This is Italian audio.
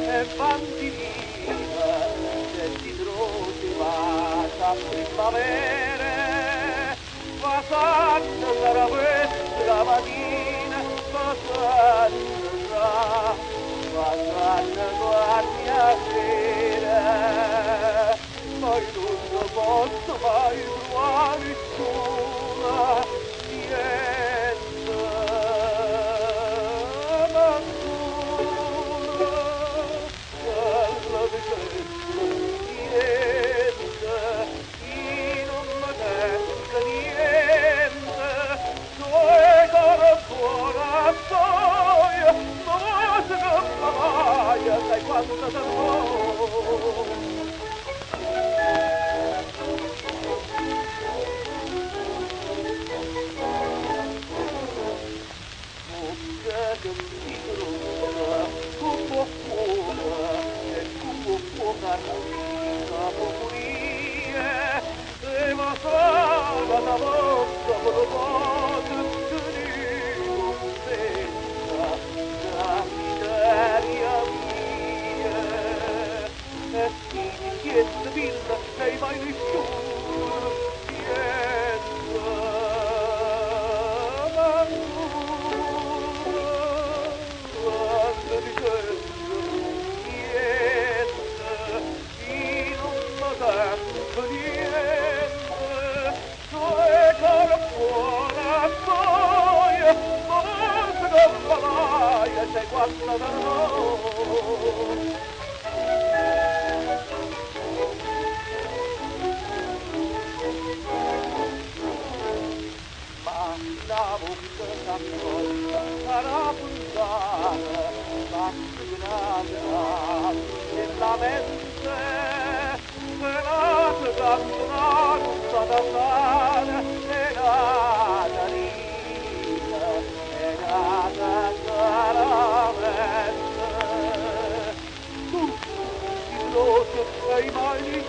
e vantina se ti trovi a primavera passando sarà questa mattina passando guardi a sera poi non lo posso mai trovare nessuna niente ma la vicenda niente chi non mi tenga niente tuoi caro buona storia ma se non mai sai quanto t'amo sei mai nessuno niente ma quando mi sento niente chi non mi sento niente cioè cara buona storia ma se non va mai sei quando sarò la bocca s'accorta sarà puntata l'assicurata nella mente venate cantonata stata sana e nata rita e nata chiaramente tu, il rosso, hai mai